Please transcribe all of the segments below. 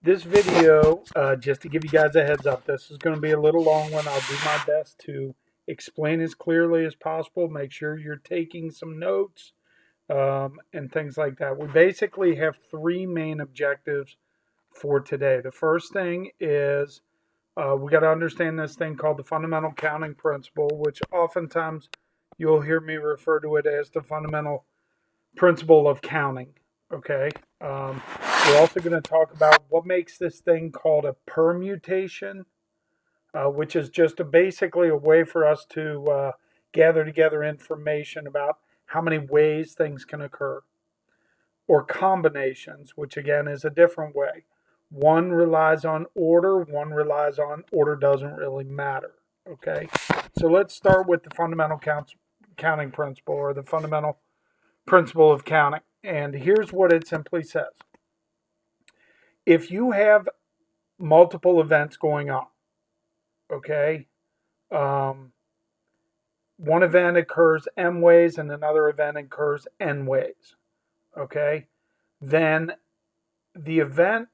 This video, just to give you guys a heads up, this is going to be a little long one. I'll do my best to explain as clearly as possible. Make sure you're taking some notes and things like that. We basically have three main objectives for today. The first thing is we got to understand this thing called the fundamental counting principle, which oftentimes you'll hear me refer to it as the fundamental principle of counting. Okay. We're also going to talk about what makes this thing called a permutation, which is just basically a way for us to gather together information about how many ways things can occur. Or combinations, which again is a different way. One relies on order, one relies on order doesn't really matter. Okay, so let's start with the fundamental counting principle, or the fundamental principle of counting. And here's what it simply says. If you have multiple events going on, okay, one event occurs M ways and another event occurs N ways, okay, then the events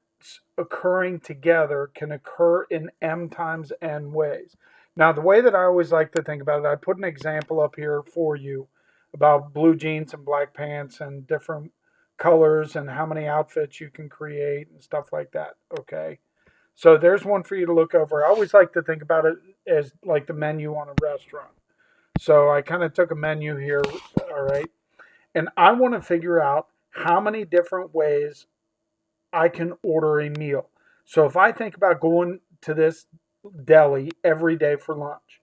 occurring together can occur in M times N ways. Now, the way that I always like to think about it, I put an example up here for you about blue jeans and black pants and different colors and how many outfits you can create and stuff like that. Okay, so there's one for you to look over. I always like to think about it as like the menu on a restaurant. So I kind of took a menu here, all right, and I want to figure out how many different ways I can order a meal. So if I think about going to this deli every day for lunch,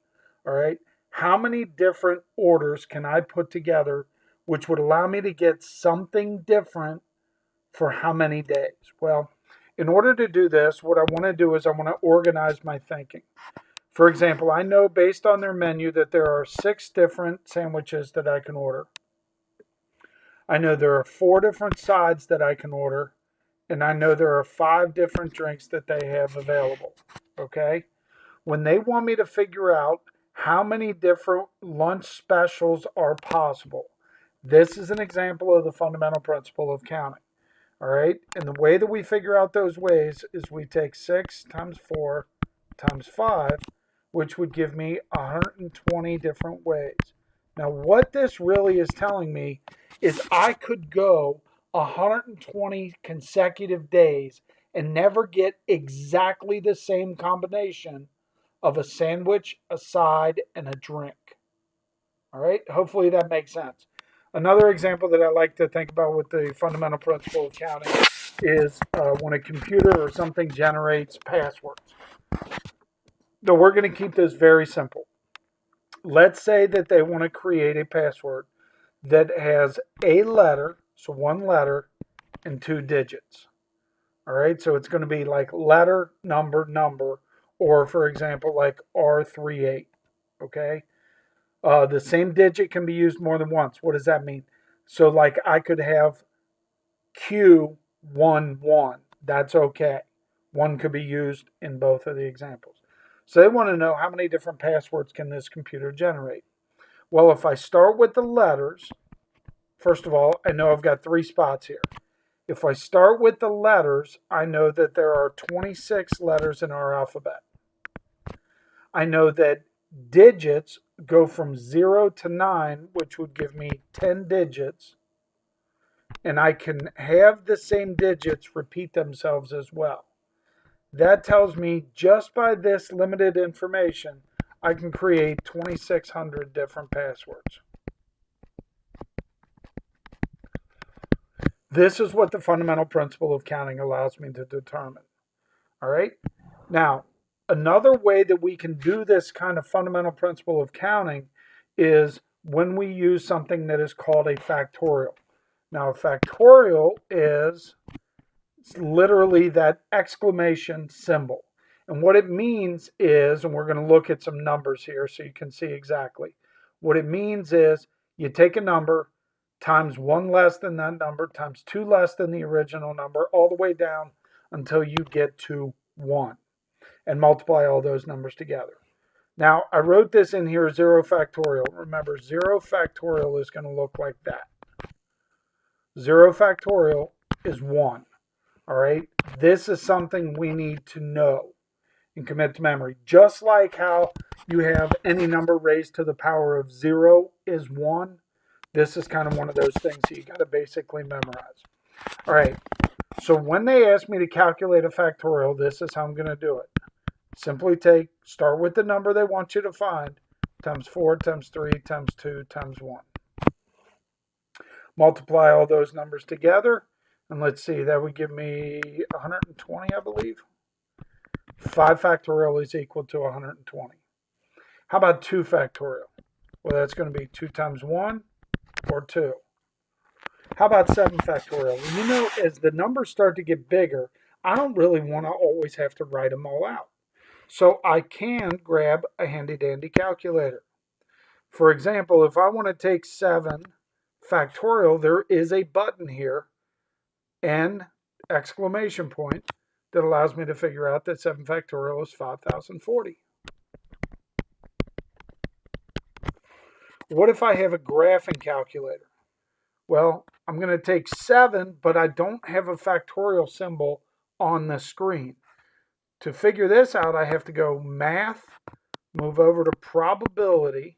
all right, how many different orders can I put together which would allow me to get something different for how many days? Well, in order to do this, what I want to do is I want to organize my thinking. For example, I know based on their menu that there are 6 different sandwiches that I can order. I know there are 4 different sides that I can order. And I know there are 5 different drinks that they have available. Okay? When they want me to figure out how many different lunch specials are possible, this is an example of the fundamental principle of counting. All right? And the way that we figure out those ways is we take 6 times 4 times 5, which would give me 120 different ways. Now, what this really is telling me is I could go 120 consecutive days and never get exactly the same combination of a sandwich, a side, and a drink. All right? Hopefully that makes sense. Another example that I like to think about with the fundamental principle of counting is when a computer or something generates passwords. So we're going to keep this very simple. Let's say that they want to create a password that has a letter, so 1 letter, and 2 digits. All right, so it's going to be like letter, number, or for example, like R38. Okay, the same digit can be used more than once. What does that mean? So like I could have Q11. That's okay. 1 could be used in both of the examples. So they want to know how many different passwords can this computer generate. Well, if I start with the letters, first of all, I know I've got 3 spots here. If I start with the letters, I know that there are 26 letters in our alphabet. I know that digits go from 0 to 9, which would give me 10 digits. And I can have the same digits repeat themselves as well. That tells me just by this limited information, I can create 2,600 different passwords. This is what the fundamental principle of counting allows me to determine. All right? Now, another way that we can do this kind of fundamental principle of counting is when we use something that is called a factorial. Now, a factorial is literally that exclamation symbol. And what it means is, and we're going to look at some numbers here so you can see exactly. What it means is you take a number, times 1 less than that number, times 2 less than the original number, all the way down until you get to 1. And multiply all those numbers together. Now, I wrote this in here, 0 factorial. Remember, 0 factorial is going to look like that. 0 factorial is 1. All right. This is something we need to know and commit to memory. Just like how you have any number raised to the power of 0 is 1. This is kind of one of those things that you got to basically memorize. All right. So when they ask me to calculate a factorial, this is how I'm going to do it. Simply start with the number they want you to find, times 4, times 3, times 2, times 1. Multiply all those numbers together, and let's see, that would give me 120, I believe. 5 factorial is equal to 120. How about 2 factorial? Well, that's going to be 2 times 1, or 2. How about 7 factorial? Well, you know, as the numbers start to get bigger, I don't really want to always have to write them all out. So I can grab a handy-dandy calculator. For example, if I want to take 7 factorial, there is a button here, N exclamation point, that allows me to figure out that 7 factorial is 5040. What if I have a graphing calculator? Well, I'm going to take 7, but I don't have a factorial symbol on the screen. To figure this out, I have to go Math, move over to Probability,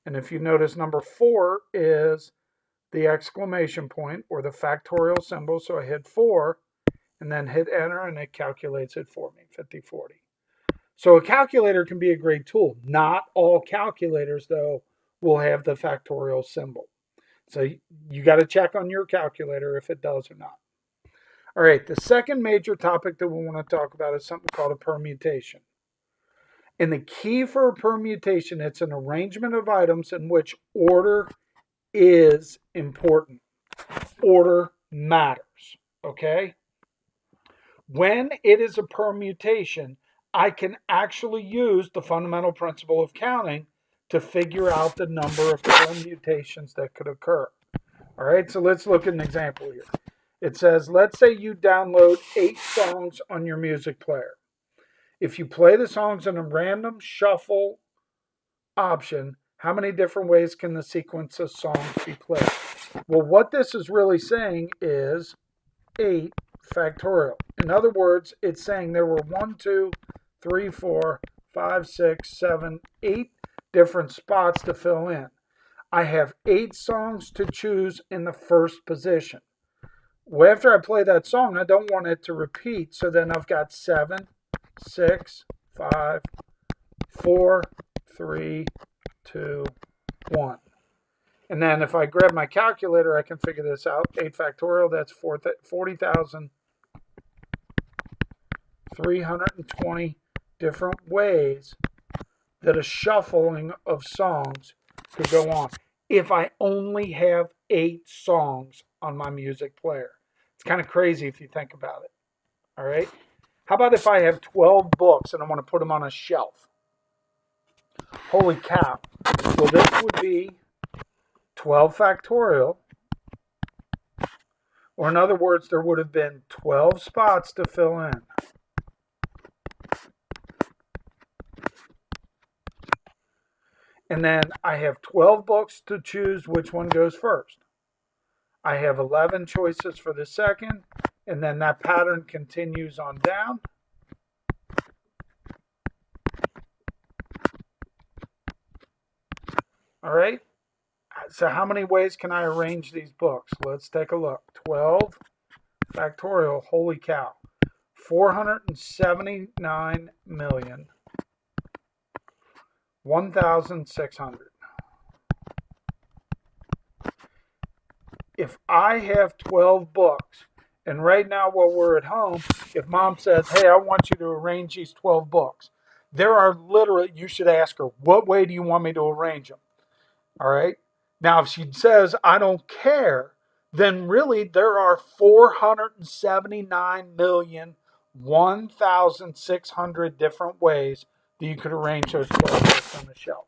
and if you notice, number 4 is the exclamation point or the factorial symbol, so I hit 4 and then hit enter and it calculates it for me, 5040. So a calculator can be a great tool. Not all calculators, though, will have the factorial symbol. So you got to check on your calculator if it does or not. All right, the second major topic that we want to talk about is something called a permutation. And the key for a permutation, it's an arrangement of items in which order is important. Order matters, okay? When it is a permutation, I can actually use the fundamental principle of counting to figure out the number of permutations that could occur. All right, so let's look at an example here. It says, let's say you download 8 songs on your music player. If you play the songs in a random shuffle option, how many different ways can the sequence of songs be played? Well, what this is really saying is 8 factorial. In other words, it's saying there were 1, 2, 3, 4, 5, 6, 7, 8 different spots to fill in. I have 8 songs to choose in the first position. Well, after I play that song, I don't want it to repeat, so then I've got 7, 6, 5, 4, 3, 2, 1. And then if I grab my calculator, I can figure this out. 8 factorial, that's 40,320 different ways that a shuffling of songs could go on. If I only have 8 songs on my music player. It's kind of crazy if you think about it. All right? How about if I have 12 books and I want to put them on a shelf? Holy cow. Well, this would be 12 factorial. Or in other words, there would have been 12 spots to fill in. And then I have 12 books to choose which one goes first. I have 11 choices for the second, and then that pattern continues on down. All right, so how many ways can I arrange these books? Let's take a look. 12 factorial, holy cow. 479,000,1,600. If I have 12 books, and right now while we're at home, if mom says, hey, I want you to arrange these 12 books, there are literally, you should ask her, what way do you want me to arrange them? All right. Now, if she says, I don't care, then really there are 479,001,600 different ways that you could arrange those 12 books on the shelf.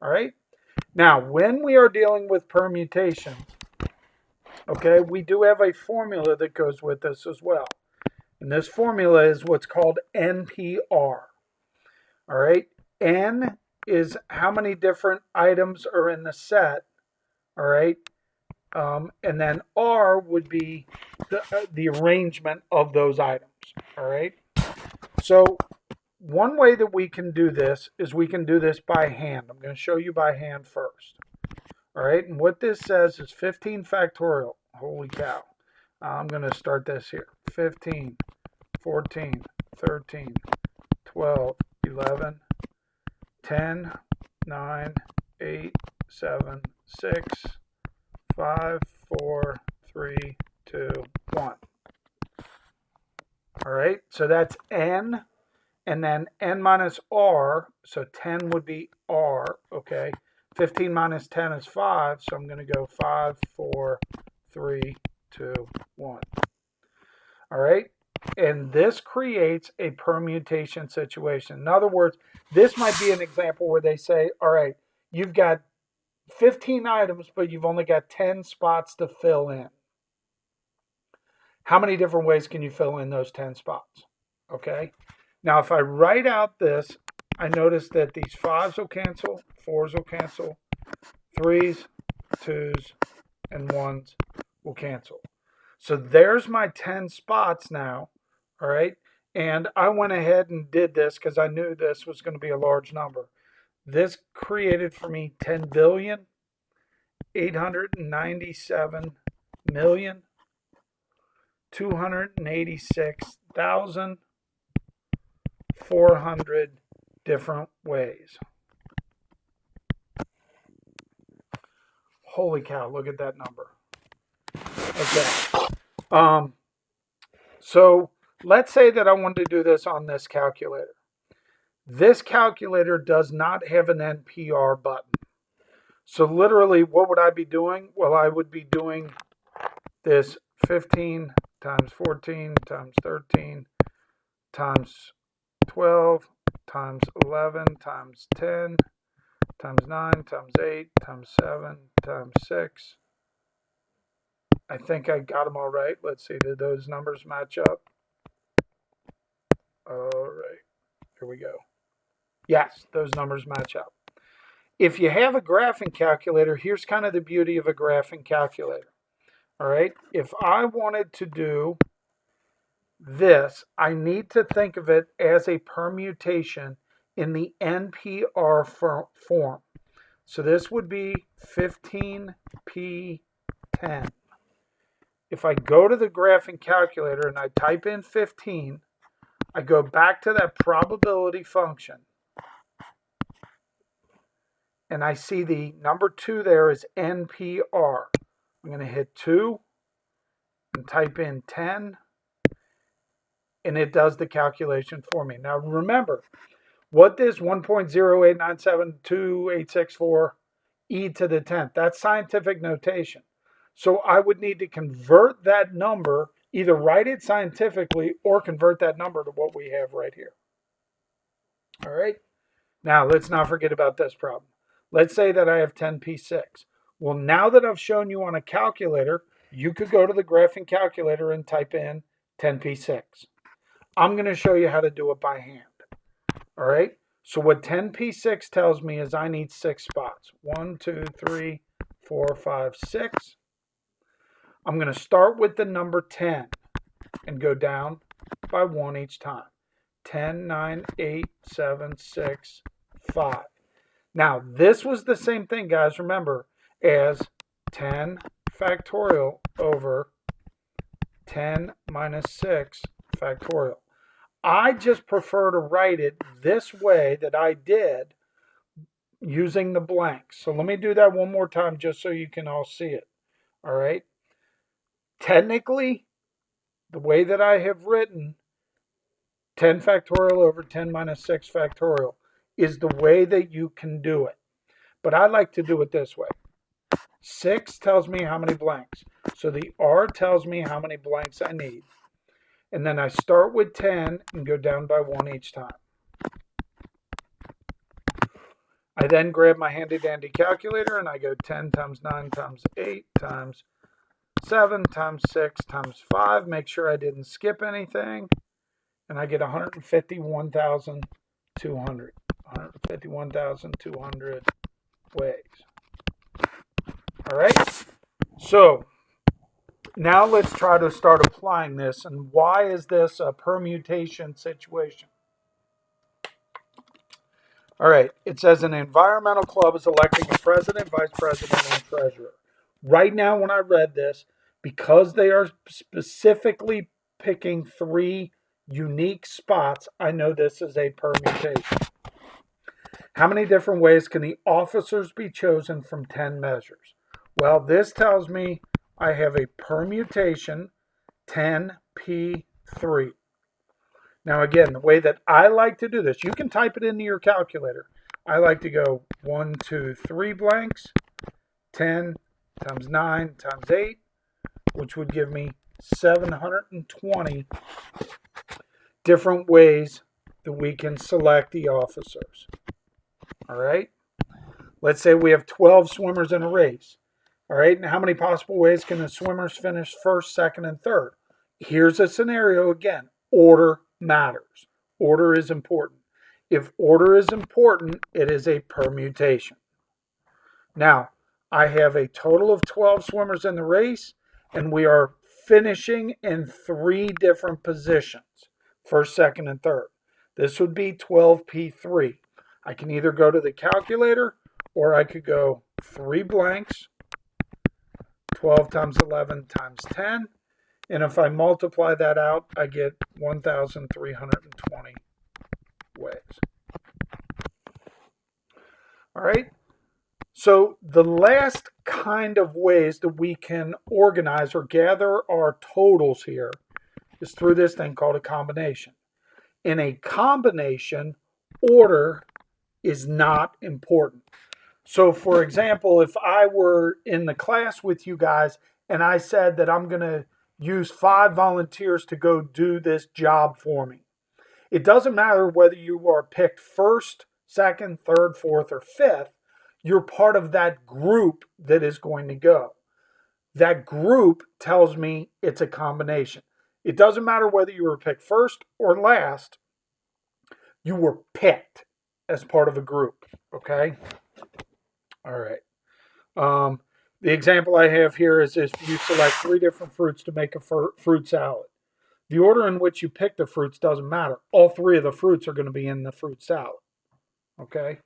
All right. Now, when we are dealing with permutations, okay, we do have a formula that goes with this as well. And this formula is what's called NPR. All right. N is how many different items are in the set. All right. And then R would be the arrangement of those items. All right. So one way that we can do this is we can do this by hand. I'm going to show you by hand first. All right. And what this says is 15 factorial. Holy cow. I'm going to start this here. 15, 14, 13, 12, 11, 10, 9, 8, 7, 6, 5, 4, 3, 2, 1. All right, so that's n, and then n minus r, so 10 would be r, okay? 15 minus 10 is 5, so I'm going to go 5, 4, 3, 2, 1. All right, and this creates a permutation situation. In other words, this might be an example where they say, all right, you've got 15 items, but you've only got 10 spots to fill in. How many different ways can you fill in those 10 spots? Okay. Now, if I write out this, I notice that these 5s will cancel, 4s will cancel, 3s, 2s, and 1s will cancel. So there's my 10 spots now. All right. And I went ahead and did this because I knew this was going to be a large number. This created for me 10,897,286,400 different ways. Holy cow, look at that number. Okay. So let's say that I wanted to do this on this calculator. This calculator does not have an NPR button. So literally, what would I be doing? Well, I would be doing this 15 times 14 times 13 times 12 times 11 times 10 times 9 times 8 times 7 times 6. I think I got them all right. Let's see, did those numbers match up? All right, here we go. Yes, those numbers match up. If you have a graphing calculator, here's kind of the beauty of a graphing calculator. All right, if I wanted to do this, I need to think of it as a permutation in the NPR form. So this would be 15p10. If I go to the graphing calculator and I type in 15, I go back to that probability function. And I see the number 2 there is NPR. I'm going to hit 2 and type in 10. And it does the calculation for me. Now remember, what this 1.0897286 e to the 10th, that's scientific notation. So I would need to convert that number, either write it scientifically or convert that number to what we have right here. All right. Now let's not forget about this problem. Let's say that I have 10p6. Well, now that I've shown you on a calculator, you could go to the graphing calculator and type in 10p6. I'm going to show you how to do it by hand. All right. So what 10p6 tells me is I need 6 spots. 1, 2, 3, 4, 5, 6. I'm going to start with the number 10 and go down by 1 each time. 10, 9, 8, 7, 6, 5. Now, this was the same thing, guys, remember, as 10 factorial over 10 minus 6 factorial. I just prefer to write it this way that I did using the blanks. So let me do that one more time just so you can all see it. All right. Technically, the way that I have written 10 factorial over 10 minus 6 factorial is the way that you can do it. But I like to do it this way. 6 tells me how many blanks. So the R tells me how many blanks I need. And then I start with 10 and go down by 1 each time. I then grab my handy dandy calculator and I go 10 times 9 times 8 times 7 times 6 times 5. Make sure I didn't skip anything. And I get 151,200. 151,200 ways. All right. So now let's try to start applying this. And why is this a permutation situation? All right, it says an environmental club is electing a president, vice president, and treasurer. Right now, when I read this, because they are specifically picking 3 unique spots, I know this is a permutation. How many different ways can the officers be chosen from 10 measures? Well, this tells me I have a permutation 10p3. Now, again, the way that I like to do this, you can type it into your calculator. I like to go 1, 2, 3 blanks, 10 times 9 times 8, which would give me 720 different ways that we can select the officers. All right? Let's say we have 12 swimmers in a race. All right, and how many possible ways can the swimmers finish first, second, and third? Here's a scenario again. Order matters. Order is important. If order is important, it is a permutation. Now, I have a total of 12 swimmers in the race, and we are finishing in 3 different positions, first, second, and third. This would be 12p3. I can either go to the calculator, or I could go 3 blanks, 12 times 11 times 10. And if I multiply that out, I get 1,320 ways. All right. So the last kind of ways that we can organize or gather our totals here is through this thing called a combination. In a combination, order is not important. So for example, if I were in the class with you guys and I said that I'm going to use 5 volunteers to go do this job for me. It doesn't matter whether you are picked first, second, third, fourth, or fifth. You're part of that group that is going to go. That group tells me it's a combination. It doesn't matter whether you were picked first or last. You were picked as part of a group. Okay? All right. The example I have here is if you select 3 different fruits to make a fruit salad. The order in which you pick the fruits doesn't matter. All 3 of the fruits are going to be in the fruit salad. Okay?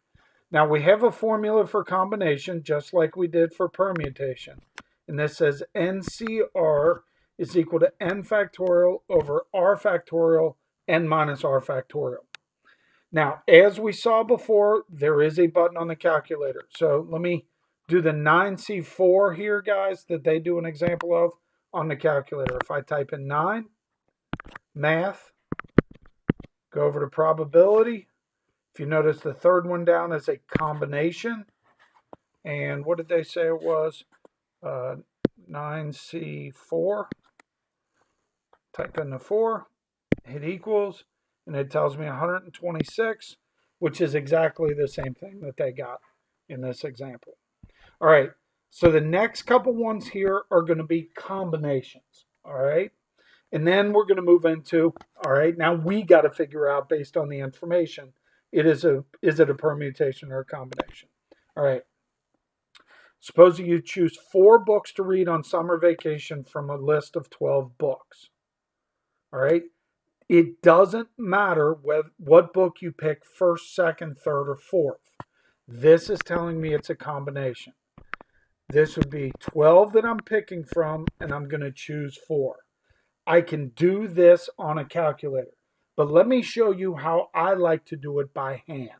Now we have a formula for combination just like we did for permutation. And this says NCR is equal to n factorial over r factorial n minus r factorial. Now, as we saw before, there is a button on the calculator. So let me do the 9C4 here, guys, that they do an example of on the calculator. If I type in 9, math, go over to probability. If you notice, the third one down is a combination. And what did they say it was? 9C4. Type in the 4, hit equals, and it tells me 126, which is exactly the same thing that they got in this example. All right, so the next couple ones here are going to be combinations, all right? And then we're going to move into, all right, now we got to figure out based on the information, is it a permutation or a combination? All right, suppose you choose 4 books to read on summer vacation from a list of 12 books, all right? It doesn't matter what book you pick first, second, third, or fourth. This is telling me it's a combination. This would be 12 that I'm picking from, and I'm going to choose 4. I can do this on a calculator, but let me show you how I like to do it by hand.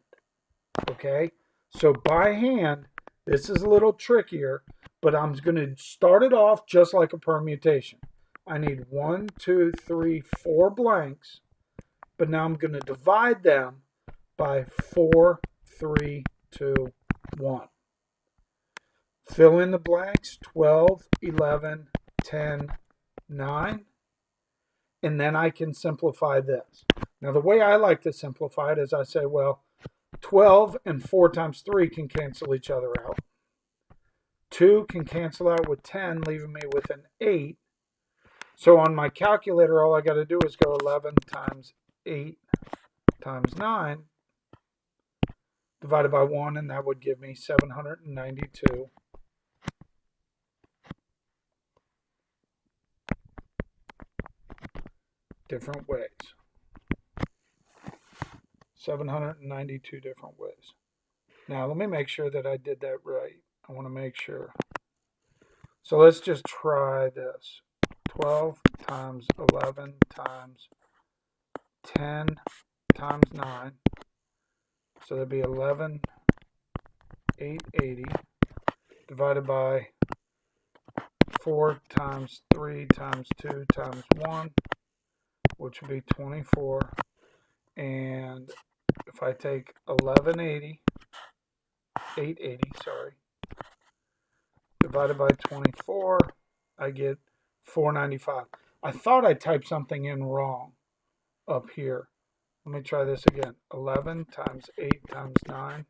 Okay? So by hand, this is a little trickier, but I'm going to start it off just like a permutation. I need 1, 2, 3, 4 blanks, but now I'm going to divide them by 4, 3, 2, 1. Fill in the blanks, 12, 11, 10, 9, and then I can simplify this. Now the way I like to simplify it is I say, well, 12 and 4 times 3 can cancel each other out. 2 can cancel out with 10, leaving me with an 8. So on my calculator, all I got to do is go 11 times 8 times 9 divided by 1, and that would give me 792 different ways. 792 different ways. Now, let me make sure that I did that right. I want to make sure. So let's just try this. 12 times 11 times 10 times 9. So that'd be 11,880 divided by 4 times 3 times 2 times 1, which would be 24. And if I take 880, divided by 24, I get 495. I thought I typed something in wrong up here. Let me try this again. 11 times 8 times 9.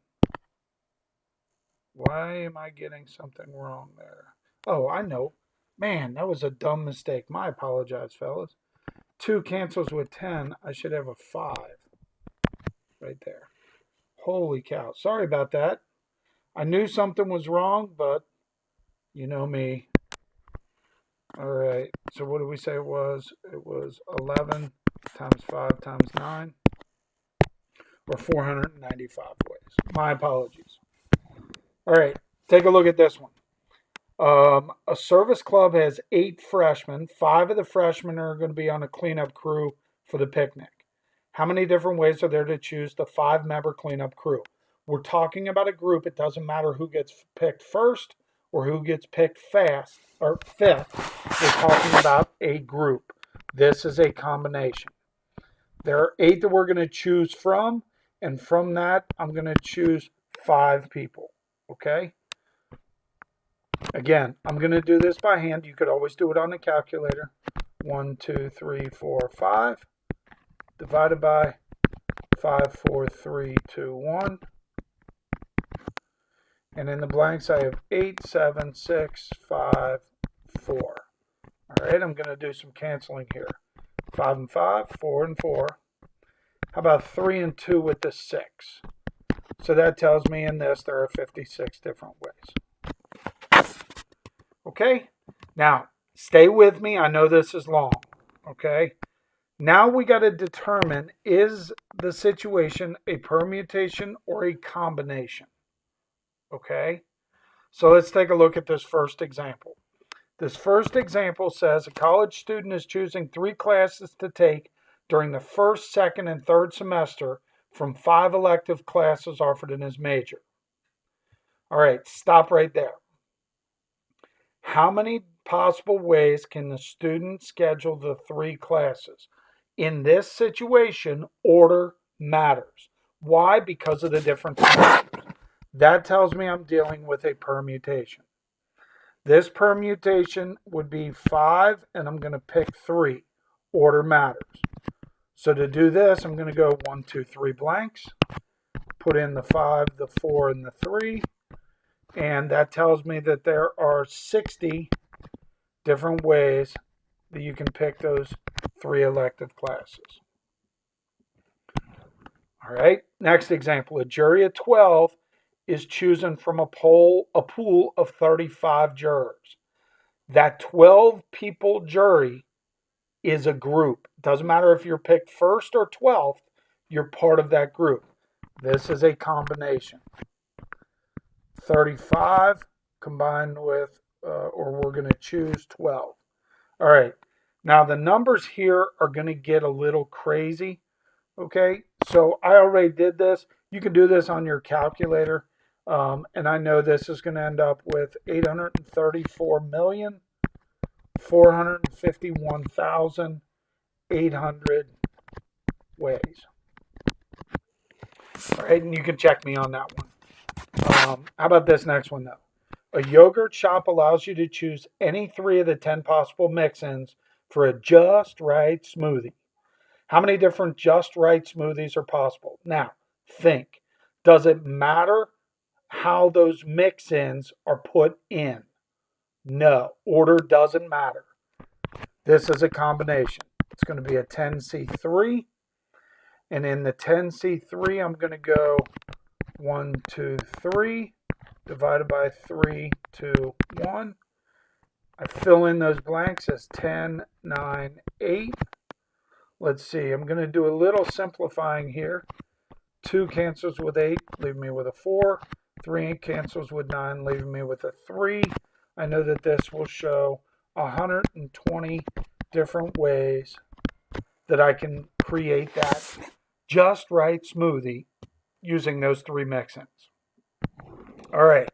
Why am I getting something wrong there? Oh, I know. Man, that was a dumb mistake. My apologize, fellas. 2 cancels with 10. I should have a 5 right there. Holy cow. Sorry about that. I knew something was wrong, but you know me. All right. So what did we say it was? It was 11 times 5 times 9, or 495 ways. My apologies. All right. Take a look at this one. A service club has 8 freshmen. 5 of the freshmen are going to be on a cleanup crew for the picnic. How many different ways are there to choose the 5-member cleanup crew? We're talking about a group. It doesn't matter who gets picked first or who gets picked fifth. We're talking about a group. This is a combination. There are 8 that we're going to choose from, and from that, I'm going to choose 5 people. Okay? Again, I'm going to do this by hand. You could always do it on the calculator. 1, 2, 3, 4, 5. Divided by 5, 4, 3, 2, 1. And in the blanks, I have 8, 7, 6, 5, 4. All right, I'm going to do some canceling here. 5 and 5, 4 and 4. How about 3 and 2 with the 6? So that tells me in this there are 56 different ways. Okay, now stay with me. I know this is long. Okay, now we got to determine, is the situation a permutation or a combination? Okay, so let's take a look at this first example. This first example says a college student is choosing 3 classes to take during the first, second, and third semester from 5 elective classes offered in his major. All right, stop right there. How many possible ways can the student schedule the 3 classes? In this situation, order matters. Why? Because of the different semesters. That tells me I'm dealing with a permutation. This permutation would be 5, and I'm going to pick 3. Order matters. So to do this, I'm going to go 1, 2, 3 blanks. Put in the 5, the 4, and the 3. And that tells me that there are 60 different ways that you can pick those 3 elective classes. All right, next example. A jury of 12 is chosen from a pool of 35 jurors. That 12-people jury is a group. Doesn't matter if you're picked first or 12th, you're part of that group. This is a combination. 35 combined with, or we're going to choose 12. All right, now the numbers here are going to get a little crazy. Okay, so I already did this. You can do this on your calculator. And I know this is going to end up with 834,451,800 ways. All right, and you can check me on that one. How about this next one, though? A yogurt shop allows you to choose any 3 of the 10 possible mix-ins for a just right smoothie. How many different just right smoothies are possible? Now, think. Does it matter how those mix-ins are put in? No. Order doesn't matter. This is a combination. It's going to be a 10C3. And in the 10C3, I'm going to go 1, 2, 3, divided by 3, 2, 1. I fill in those blanks as 10, 9, 8. let's see, I'm going to do a little simplifying here. 2 cancels with 8, leaving me with a 4. 3 cancels with 9, leaving me with a 3. I know that this will show 120 different ways that I can create that just right smoothie using those 3 mix-ins. All right.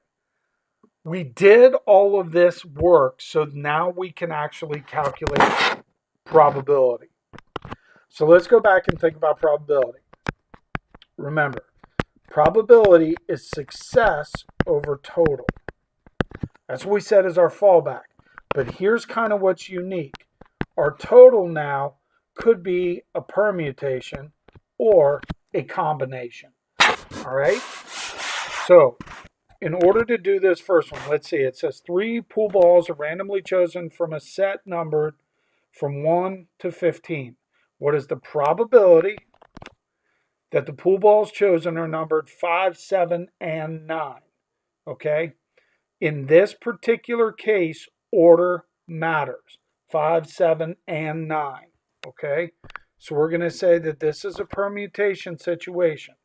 We did all of this work, so now we can actually calculate probability. So let's go back and think about probability. Remember, probability is success over total. That's what we said is our fallback. But here's kind of what's unique. Our total now could be a permutation or a combination. All right? So, in order to do this first one, let's see. It says 3 pool balls are randomly chosen from a set numbered from 1 to 15. What is the probability that the pool balls chosen are numbered 5, 7, and 9? Okay? In this particular case, order matters. 5, 7, and 9. Okay? So we're going to say that this is a permutation situation.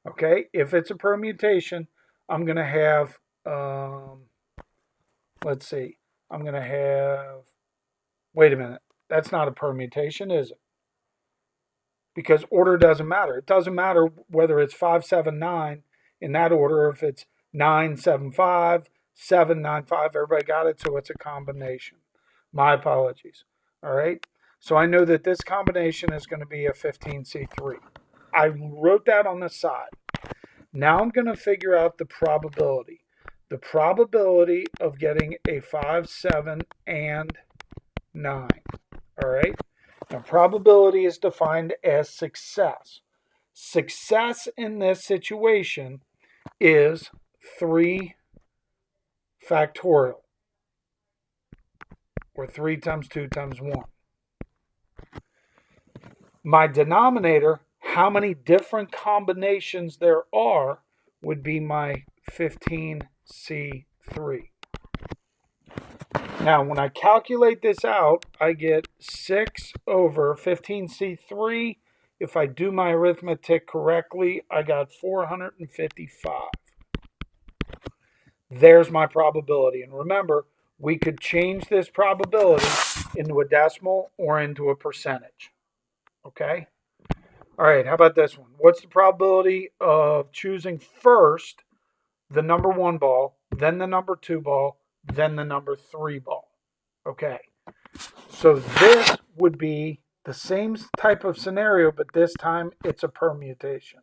Okay? If it's a permutation, I'm going to have, let's see. I'm going to have, wait a minute. That's not a permutation, is it? Because order doesn't matter. It doesn't matter whether it's 5, 7, 9 in that order, or if it's 9, 7, 5, 7, 9, 5. Everybody got it? So it's a combination. My apologies. All right? So I know that this combination is going to be a 15C3. I wrote that on the side. Now I'm going to figure out the probability. The probability of getting a 5, 7, and 9. All right? Now, probability is defined as success. Success in this situation is 3 factorial, or 3 times 2 times 1. My denominator, how many different combinations there are, would be my 15C3. Now, when I calculate this out, I get 6 over 15C3. If I do my arithmetic correctly, I got 455. There's my probability. And remember, we could change this probability into a decimal or into a percentage. Okay? All right, how about this one? What's the probability of choosing first the number 1 ball, then the number 2 ball, then the number 3 ball? Okay, so this would be the same type of scenario, but this time it's a permutation.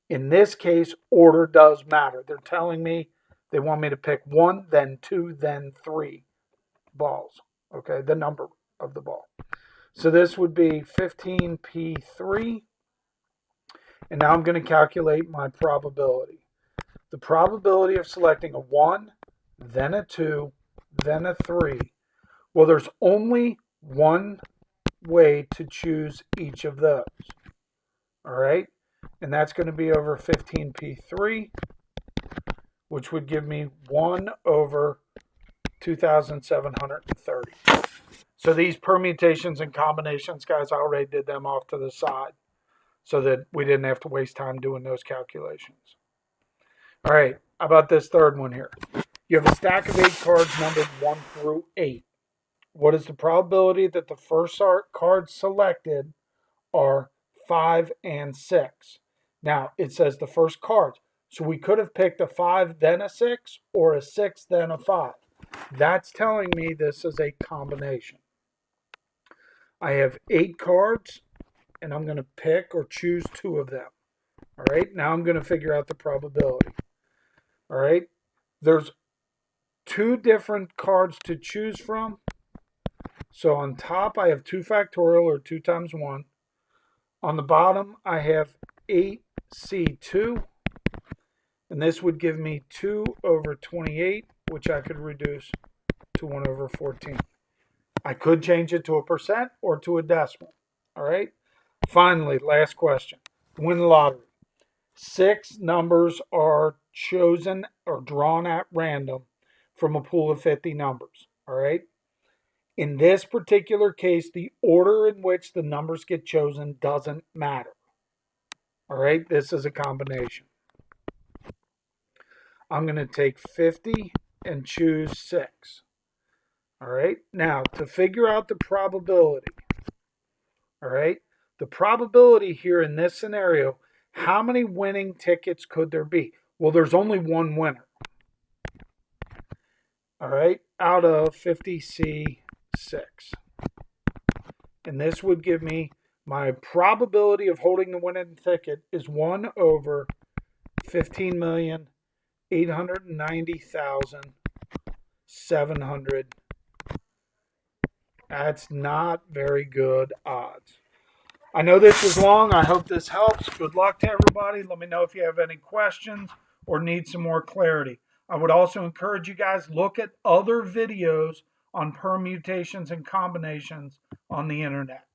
In this case, order does matter. They're telling me they want me to pick 1, then 2, then 3 balls. Okay, the number of the ball. So this would be 15P3. And now I'm going to calculate my probability. The probability of selecting a 1, then a 2, then a 3. Well, there's only one way to choose each of those. All right? And that's going to be over 15P3, which would give me 1 over 2,730. So these permutations and combinations, guys, I already did them off to the side so that we didn't have to waste time doing those calculations. All right, how about this third one here? You have a stack of 8 cards numbered 1 through 8. What is the probability that the first cards selected are 5 and 6? Now, it says the first cards. So we could have picked a 5, then a 6, or a 6, then a 5. That's telling me this is a combination. I have 8 cards, and I'm going to pick or choose 2 of them. All right, now I'm going to figure out the probability. All right, there's 2 different cards to choose from. So on top, I have 2 factorial, or 2 times 1. On the bottom, I have 8C2. And this would give me 2 over 28, which I could reduce to 1 over 14. I could change it to a percent or to a decimal. All right. Finally, last question. Win the lottery. 6 numbers are chosen or drawn at random from a pool of 50 numbers. All right. In this particular case, the order in which the numbers get chosen doesn't matter. All right, this is a combination. I'm going to take 50 and choose 6. All right, now to figure out the probability, all right, the probability here in this scenario, how many winning tickets could there be? Well, there's only one winner. All right, out of 50C6. And this would give me my probability of holding the winning ticket is 1 over 15,890,700. That's not very good odds. I know this was long. I hope this helps. Good luck to everybody. Let me know if you have any questions or need some more clarity. I would also encourage you guys look at other videos on permutations and combinations on the internet.